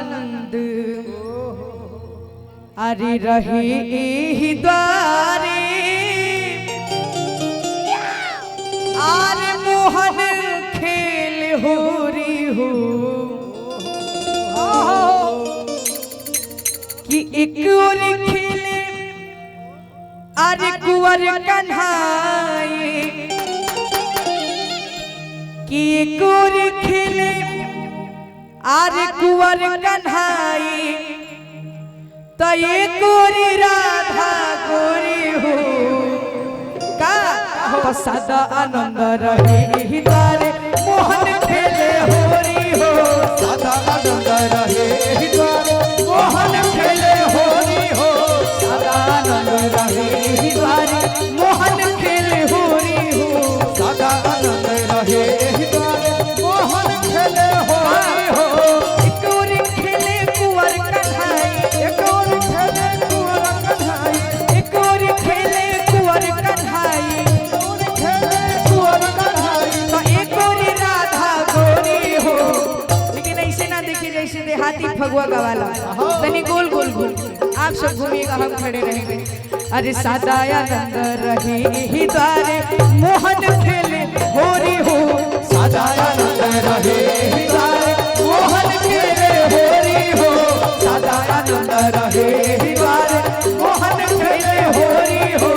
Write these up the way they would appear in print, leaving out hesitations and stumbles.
आनंद अरे रहे ही द्वारे आरे मोहन खेल हो री हो कि एक और खेले अरे कुंवर कन्हाई कि एक और खेले अरे कुंवर कन्हाई तो एक और राधा गोरी हो का हो सदा आनंद रहे ही द्वारे मोहन खेले होरी हो सदा आनंद रहे ही द्वारे मोहन खेले होरी हो सदा आनंद रहे ही द्वारे मोहन खेले होरी हो सदा आनंद रहे ही द्वारे मोहन खेले होरी हो एक और खेले कुंवर कन्हाई एक और खेले कुंवर कन्हाई एक और खेले कुंवर कन्हाई और खेले कुंवर कन्हाई तो एक और राधा गोरी हो लेकिन ऐसे ना देखिए जैसे देहाती फगुआ गवाला तनी गोल गोल गोल आप सब घूमिएगा हम खड़े रहेंगे अरे सदा आनंद रहे ही द्वारे मोहन खेले होरी हो सदा आनंद रहे ही द्वारे मोहन खेले होरी हो सदा आनंद रहे ही द्वारे मोहन खेले होरी हो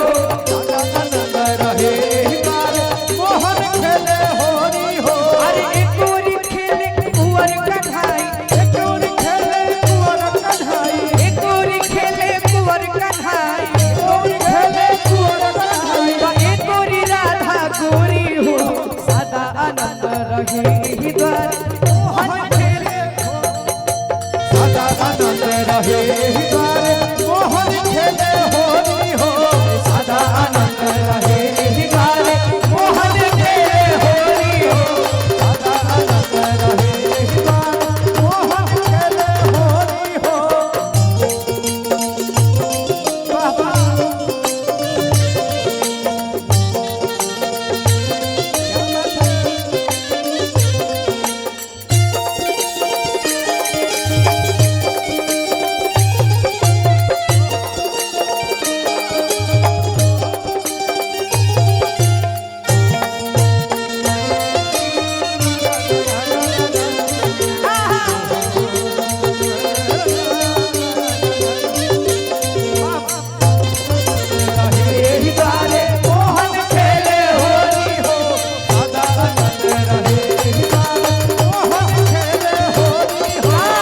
सदा आनंद रहे ही द्वारे मोहन खेले होरी हो अरे एक और खेले कुंवर कन्हाई एक और खेले कुंवर कन्हाई एक और खेले कुंवर कन्हाई और खेले कुंवर कन्हाई तो एक और राधा गोरी हो सदा आनंद रहे ही द्वारे मोहन खेले सदा आनंद रहे ही द्वारे मोहन खेले होरी हो सदा आनंद रहे ही द्वारे मोहन खेले होरी हो सदा आनंद रहे ही द्वारे मोहन खेले होरी हो बाबा रहे ही द्वारे मोहन खेले होरी हो सदा आनंद रहे ही द्वारे मोहन खेले होरी हो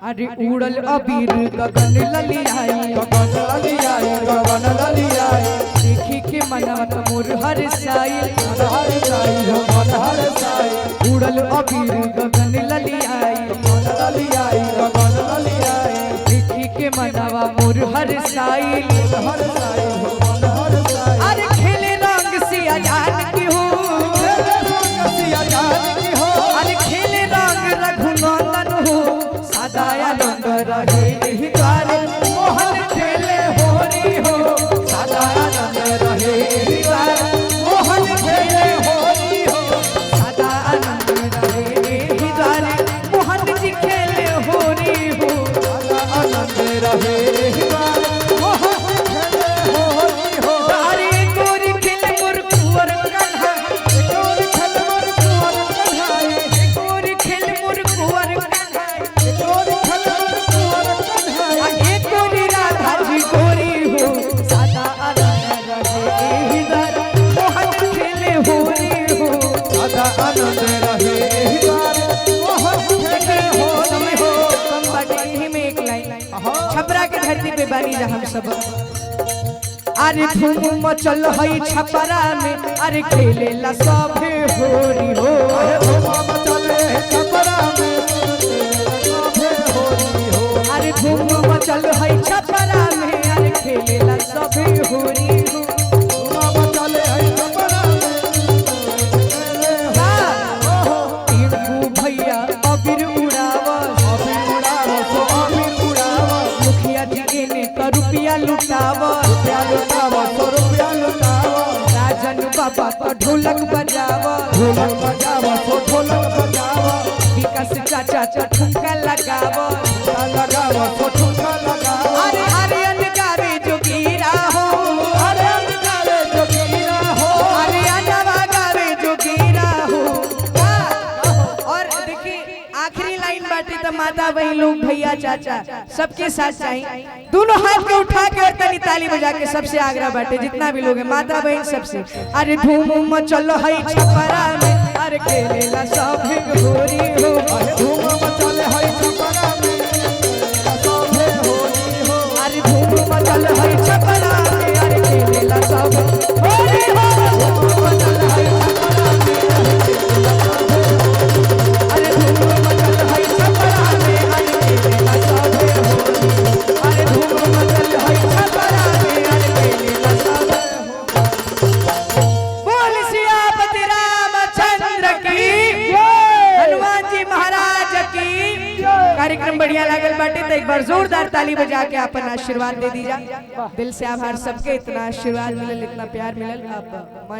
अरे उड़ल अबीर गगन ललियाई गगन ललियाई गगन ललियाई देखी के मनवत मोर हर साई मनहर साई हो मनहर साई उड़ल अबीर गगन ललियाई गगन ललियाई गगन ललियाई देखी के मनवा मोर हर साई मनहर साई हो मनहर साई अरे खेले रंग सिया जान की हो खेले रंग सिया जान की हो अरे खेले रंग रघुनंदन हो सदा आनंद रहे ही द्वारे मोहन खेले होरी हो सदा आनंद रहे ही द्वारे मोहन खेले होरी हो सदा आनंद रहे ही द्वारे मोहन जी खेले होरी हो सदा आनंद रहे ही द्वारे मोहन खेले होरी हो अरे गोरी खेले मोर कुंवर कन्हाई और खेले मोर कुंवर कन्हाई गोरी खेले मोर कुंवर कन्हाई और खेले मोर कुंवर कन्हाई एक गोरी राधा जी गोरी हो सदा आनंद रहे ही द्वारे मोहन खेले होरी हो सदा आनंद रहे ही द्वारे मोहन खेले होरी हो कम बाटे यही में एक लाइन छपरा के धरती पे बानी जा हम सब अरे धूम मचल हई छपरा में अरे खेले ला सभे होरी हो धूम चले छपरा में सभे होरी हो अरे धूम मचल हई छपरा में अरे खेले ला सभे होरी हो धूम चले छपरा में टिंकू भैया अबीर उड़ावा अभी उड़ावा सो अभी उड़ावा मुखिया जी ने का रुपया लुटावा रुपया लुटावा सो रुपया लुटावा राजन बाबा तो ढोलक बजावा ढोलक बजावा सो ढोलक बजावा विकास विकास चाचा ठुमका लगावो लगाओ तो ठुमका लगाओ अरे आर्यन गावे जोगीरा हो अरे गावे जोगीरा हो अरे अनवा गावे जोगीरा हो और देखिए आखिरी लाइन बाटे तो माता बहन लोग भैया चाचा सबके साथ चाहिए दोनों हाथ के उठा के और तनी ताली बजा के सबसे आग्रह बाटे जितना भी लोग है माता बहन सबसे अरे धूम मचल है छपरा में अरे खेलेला सब घोरी हो अरे धूम मचल है छपरा में सभे होली हो अरे धूम मचल है छपरा में अरे खेलेला सब घोरी हो धूम मचल है छपरा में अरे धूम मचल है छपरा में अरे खेलेला सब घोरी अरे धूम मचल है छपरा में अरे खेलेला सब बोल सियापति रामचंद्र की हनुमान जी महाराज की कार्यक्रम बढ़िया लागल बाटे तो एक बार जोरदार ताली बजा के अपन आशीर्वाद दे दीजा दिल से आभार सबके इतना आशीर्वाद मिलल इतना प्यार मिलल आप